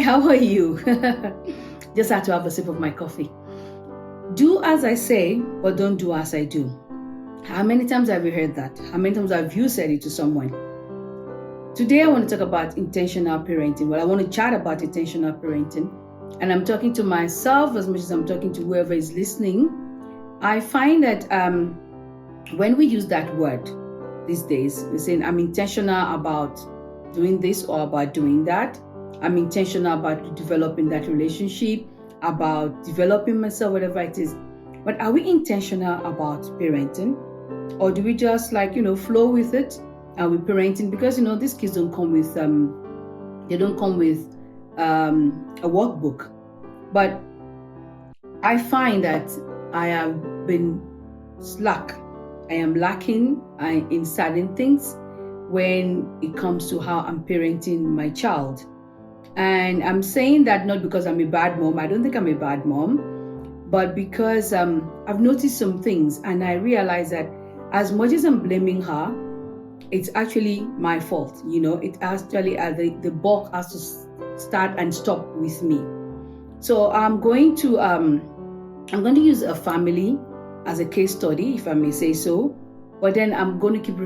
how are you? Just had to have a sip of my coffee. Do as I say, but don't do as I do. How many times have you heard that? How many times have you said it to someone? Today, I want to talk about intentional parenting. Well, I want to chat about intentional parenting. And I'm talking to myself as much as I'm talking to whoever is listening. I find that when we use that word these days, we're saying, I'm intentional about doing this or about doing that. I'm intentional about developing that relationship, about developing myself, whatever it is. But are we intentional about parenting? Or do we just flow with it and we're parenting? Because, these kids don't come with, a workbook. But I find that I have been slack. I am lacking in certain things when it comes to how I'm parenting my child. And I'm saying that not because I'm a bad mom. I don't think I'm a bad mom, but because I've noticed some things and I realize that as much as I'm blaming her, it's actually my fault. It actually the buck has to start and stop with me. So I'm going to use a family as a case study, if I may say so. But then I'm going to keep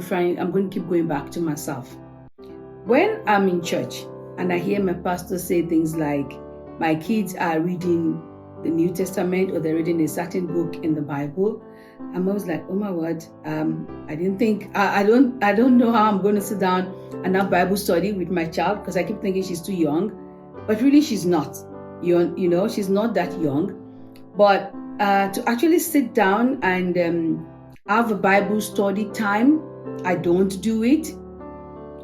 going back to myself. When I'm in church and I hear my pastor say things like, my kids are reading the New Testament or they're reading a certain book in the Bible, I'm always like, oh my word, I don't know how I'm going to sit down and have Bible study with my child, because I keep thinking she's too young, but really she's not. She's not that young. But to actually sit down and have a Bible study time, I don't do it.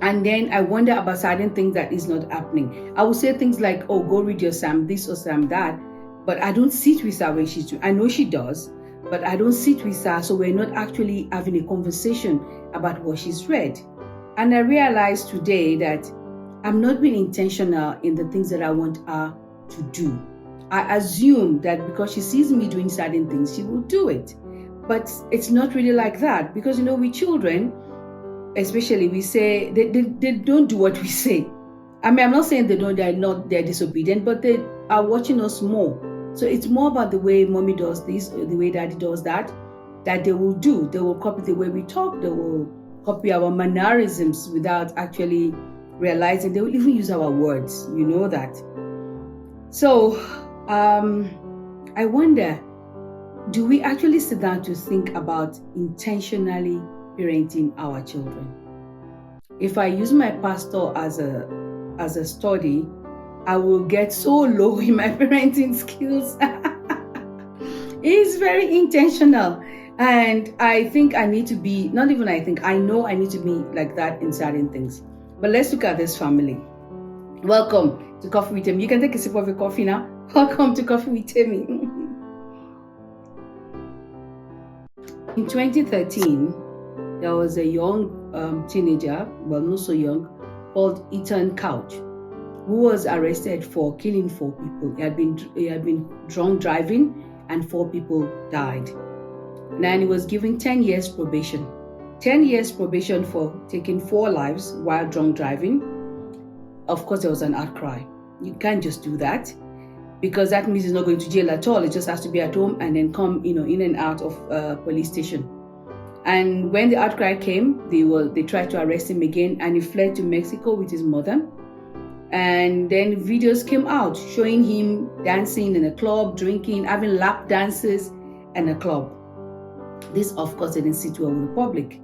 And then I wonder about certain things that is not happening. I will say things like, oh, go read your Psalm this or Psalm that, but I don't sit with her when she's doing. I know she does, but I don't sit with her, so we're not actually having a conversation about what she's read. And I realized today that I'm not being intentional in the things that I want her to do. I assume that because she sees me doing certain things, she will do it. But it's not really like that, because with children, especially, we say they don't do what we say. I mean, I'm not saying they're disobedient, but they are watching us more. So it's more about the way mommy does this or the way daddy does that they will do. They will copy the way we talk. They will copy our mannerisms without actually realizing. They will even use our words. You know that. So I wonder, do we actually sit down to think about intentionally parenting our children? If I use my pastor as a study, I will get so low in my parenting skills. It's very intentional. And I think I need to be, not even I know I need to be like that in certain things. But let's look at this family. Welcome to Coffee with Timmy. You can take a sip of your coffee now. Welcome to Coffee with Timmy. In 2013, there was a young teenager, well, not so young, called Ethan Couch, who was arrested for killing 4 people. He had been drunk driving, and 4 people died. And he was given 10 years probation. 10 years probation for taking 4 lives while drunk driving. Of course, there was an outcry. You can't just do that, because that means he's not going to jail at all. It just has to be at home and then come, in and out of police station. And when the outcry came, they tried to arrest him again, and he fled to Mexico with his mother. And then videos came out showing him dancing in a club, drinking, having lap dances in a club. This, of course, didn't sit well with the public.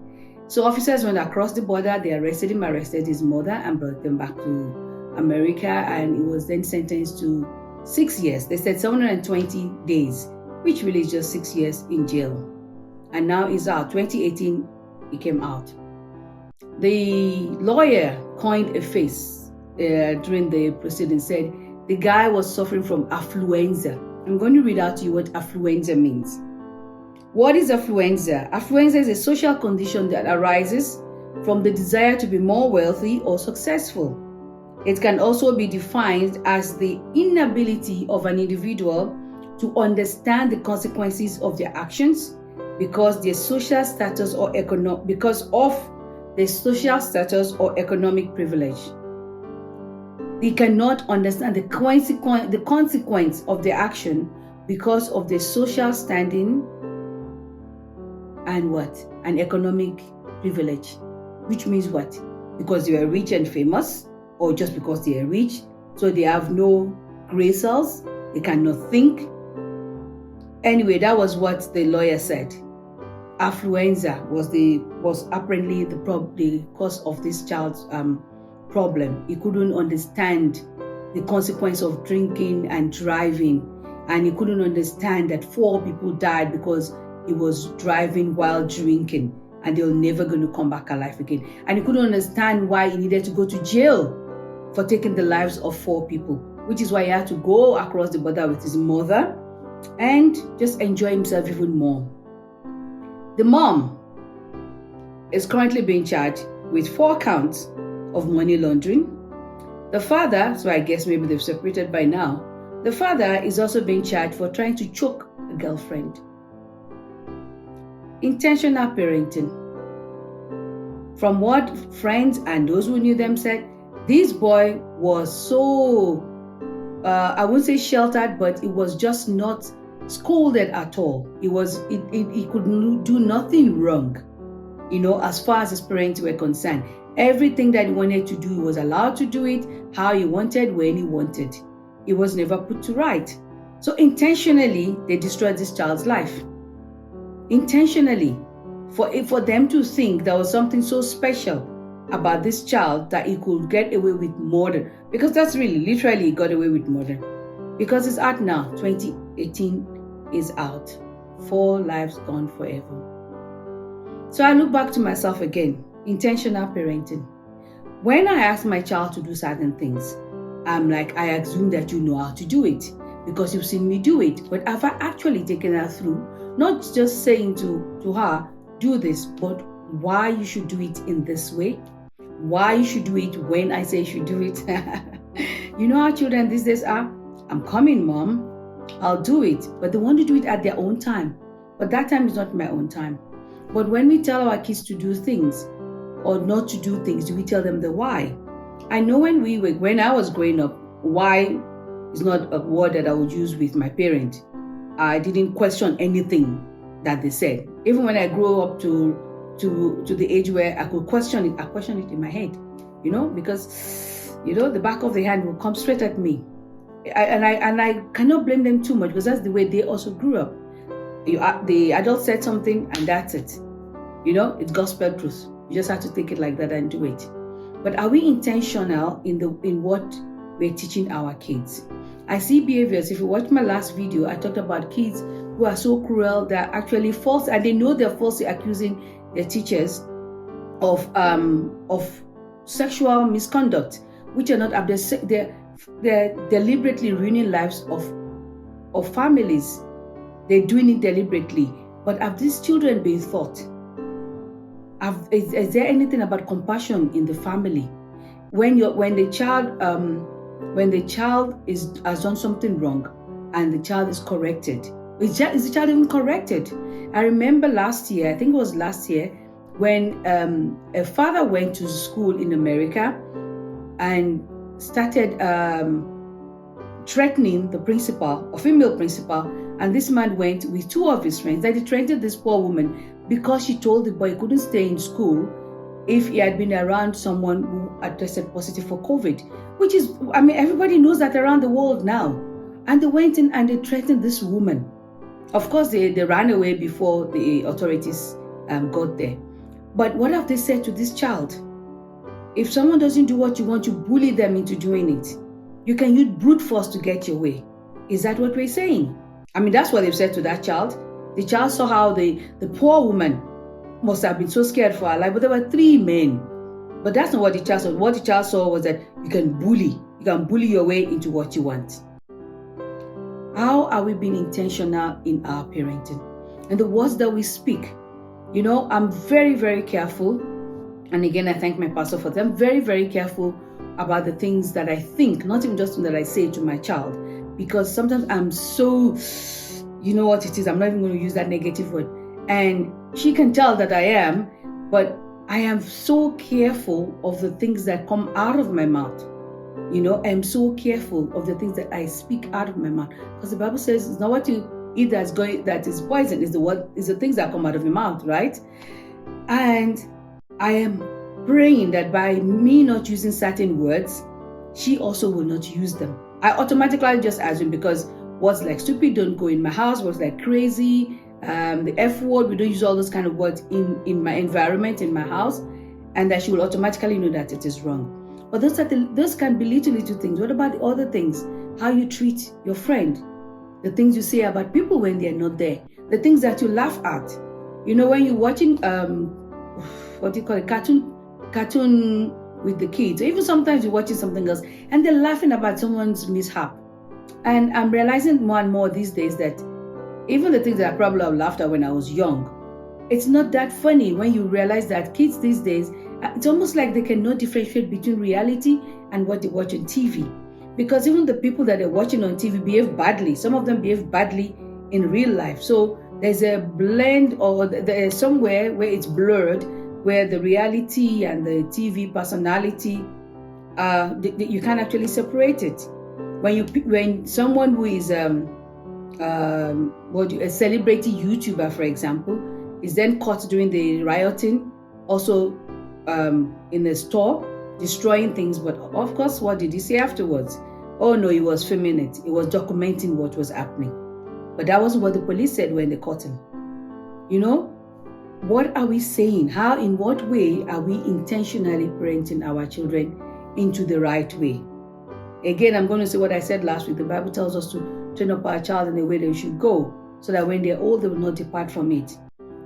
So officers went across the border, they arrested him, arrested his mother, and brought them back to America. And he was then sentenced to 6 years. They said 720 days, which really is just 6 years in jail. And now he's out. 2018, he came out. The lawyer coined a phrase during the proceedings, said the guy was suffering from affluenza. I'm going to read out to you what affluenza means. What is affluenza? Affluenza is a social condition that arises from the desire to be more wealthy or successful. It can also be defined as the inability of an individual to understand the consequences of their actions because of their social status or economic privilege. They cannot understand the consequence of their action because of their social standing and what? An economic privilege. Which means what? Because they are rich and famous, or just because they are rich, so they have no gray cells, they cannot think. Anyway, that was what the lawyer said. Affluenza was apparently the cause of this child's problem. He couldn't understand the consequence of drinking and driving, and he couldn't understand that 4 people died because he was driving while drinking, and they were never going to come back alive again. And he couldn't understand why he needed to go to jail for taking the lives of 4 people, which is why he had to go across the border with his mother and just enjoy himself even more. The mom is currently being charged with 4 counts of money laundering. The father, so I guess maybe they've separated by now, the father is also being charged for trying to choke a girlfriend. Intentional parenting. From what friends and those who knew them said, this boy was so, I wouldn't say sheltered, but it was just not scolded at all. He could do nothing wrong, as far as his parents were concerned. Everything that he wanted to do, he was allowed to do it how he wanted, when he wanted. It was never put to right. So intentionally, they destroyed this child's life. Intentionally, for them to think there was something so special about this child that he could get away with murder, because that's literally he got away with murder, because it's out now. 2018 is out. 4 lives gone forever. So I look back to myself again. Intentional parenting. When I ask my child to do certain things, I'm like, I assume that you know how to do it because you've seen me do it. But have I actually taken her through? Not just saying to her, do this, but why you should do it in this way, why you should do it when I say you should do it. You know how children these days are? I'm coming, mom, I'll do it. But they want to do it at their own time. But that time is not my own time. But when we tell our kids to do things or not to do things, do we tell them the why? I know when I was growing up, why is not a word that I would use with my parent. I didn't question anything that they said. Even when I grew up to the age where I could question it, I questioned it in my head, because the back of the hand will come straight at me. And I cannot blame them too much, because that's the way they also grew up. The adult said something and that's it. It's gospel truth. You just have to take it like that and do it. But are we intentional in what we're teaching our kids? I see behaviors. If you watch my last video, I talked about kids who are so cruel, they're actually false, and they know they're falsely accusing their teachers of sexual misconduct, which are not up. They're deliberately ruining lives of families. They're doing it deliberately. But have these children been taught? Is there anything about compassion in the family? When the child has done something wrong and the child is corrected, is the child even corrected? I remember last year, I think it was last year, when a father went to school in America and started threatening the principal, a female principal, and this man went with 2 of his friends that he threatened this poor woman because she told the boy he couldn't stay in school if he had been around someone who had tested positive for COVID, which is, everybody knows that around the world now. And they went in and they threatened this woman. Of course, they ran away before the authorities got there. But what have they said to this child? If someone doesn't do what you want, you bully them into doing it. You can use brute force to get your way. Is that what we're saying? That's what they've said to that child. The child saw how the poor woman must have been so scared for her life, but there were 3 men. But that's not what the child saw. What the child saw was that you can bully your way into what you want. How are we being intentional in our parenting? And the words that we speak. I'm very, very careful. And again, I thank my pastor for them. Very, very careful about the things that I think, not even just that I say to my child. Because sometimes I'm so, you know what it is, I'm not even going to use that negative word. And she can tell that I am, but I am so careful of the things that come out of my mouth. I'm so careful of the things that I speak out of my mouth, because the Bible says it's not what you eat that is poison, is the things that come out of your mouth, right? And I am praying that by me not using certain words, she also will not use them. I automatically just assume, because words like stupid don't go in my house, words like crazy, the F word, we don't use all those kind of words in my environment, in my house, and that she will automatically know that it is wrong. But those can be little things. What about the other things? How you treat your friend, the things you say about people when they're not there, the things that you laugh at. When you're watching what do you call it, cartoon with the kids, or even sometimes you're watching something else and they're laughing about someone's mishap. And I'm realizing more and more these days that even the things that I probably have laughed at when I was young, it's not that funny when you realize that kids these days, it's almost like they cannot differentiate between reality and what they watch on TV. Because even the people that they're watching on TV behave badly. Some of them behave badly in real life. So there's a blend, or there's somewhere where it's blurred, where the reality and the TV personality, you can't actually separate it. When someone who is a celebrity YouTuber, for example, is then caught doing the rioting, also in the store, destroying things, but of course, what did he say afterwards? Oh no, he was filming it. He was documenting what was happening. But that wasn't what the police said when they caught him. What are we saying? How, in what way are we intentionally parenting our children into the right way? Again, I'm going to say what I said last week. The Bible tells us to train up our child in the way they should go, so that when they're old, they will not depart from it.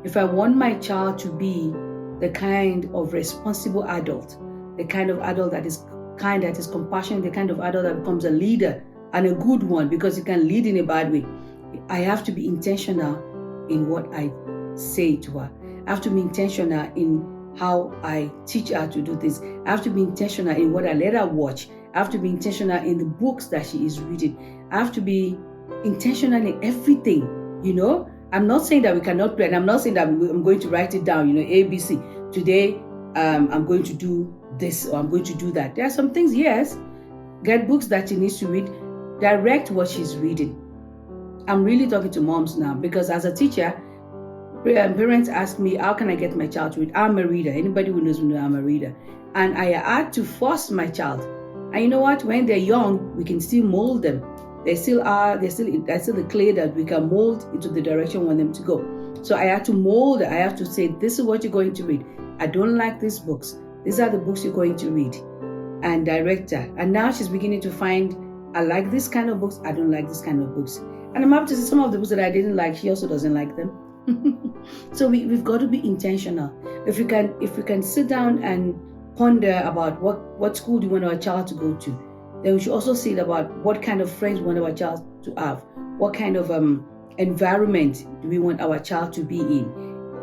If I want my child to be the kind of responsible adult, the kind of adult that is kind, that is compassionate, the kind of adult that becomes a leader, and a good one, because you can lead in a bad way, I have to be intentional in what I say to her. I have to be intentional in how I teach her to do this. I have to be intentional in what I let her watch. I have to be intentional in the books that she is reading. I have to be intentional in everything, I'm not saying that we cannot play, and I'm not saying that I'm going to write it down, ABC. Today, I'm going to do this, or I'm going to do that. There are some things, yes. Get books that she needs to read. Direct what she's reading. I'm really talking to moms now, because as a teacher, parents ask me, how can I get my child to read? I'm a reader. Anybody who knows me, I'm a reader. And I had to force my child. And you know what? When they're young, we can still mold them. They're still the clay that we can mold into the direction we want them to go. So I had to mold it. I have to say, this is what you're going to read. I don't like these books. These are the books you're going to read. And direct her. And now she's beginning to find, I like this kind of books. I don't like this kind of books. And I'm happy to see some of the books that I didn't like, she also doesn't like them. So we've got to be intentional. If we can sit down and ponder about what school do we want our child to go to, then we should also see about what kind of friends we want our child to have. What kind of environment do we want our child to be in?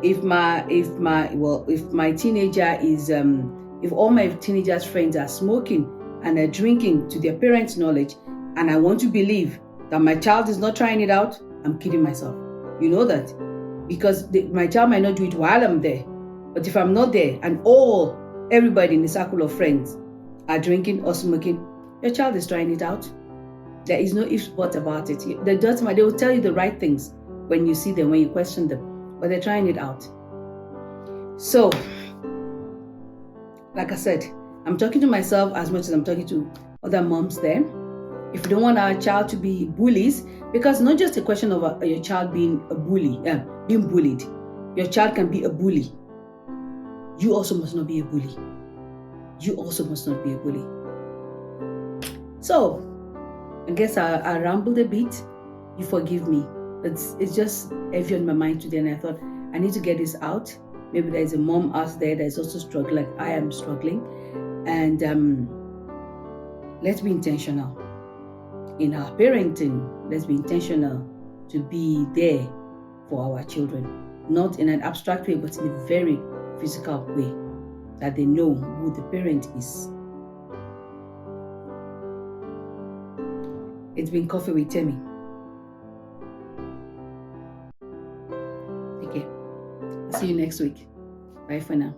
If my teenager is if all my teenagers' friends are smoking and are drinking to their parents' knowledge, and I want to believe that my child is not trying it out, I'm kidding myself. You know that, because my child might not do it while I'm there, but if I'm not there and everybody in the circle of friends are drinking or smoking, your child is trying it out. There is no ifs, buts about it. They will tell you the right things when you see them, when you question them, but they're trying it out. So, like I said, I'm talking to myself as much as I'm talking to other moms there. If you don't want our child to be bullies, because not just a question of your child being a bully, being bullied. Your child can be a bully. You also must not be a bully. You also must not be a bully. So, I guess I rambled a bit. You forgive me. It's just heavy on my mind today, and I thought I need to get this out. Maybe there's a mom out there that's also struggling like I am struggling. And let's be intentional in our parenting. Let's be intentional to be there for our children. Not in an abstract way, but in a very physical way, that they know who the parent is. It's been Coffee with Temi. Okay. See you next week. Bye for now.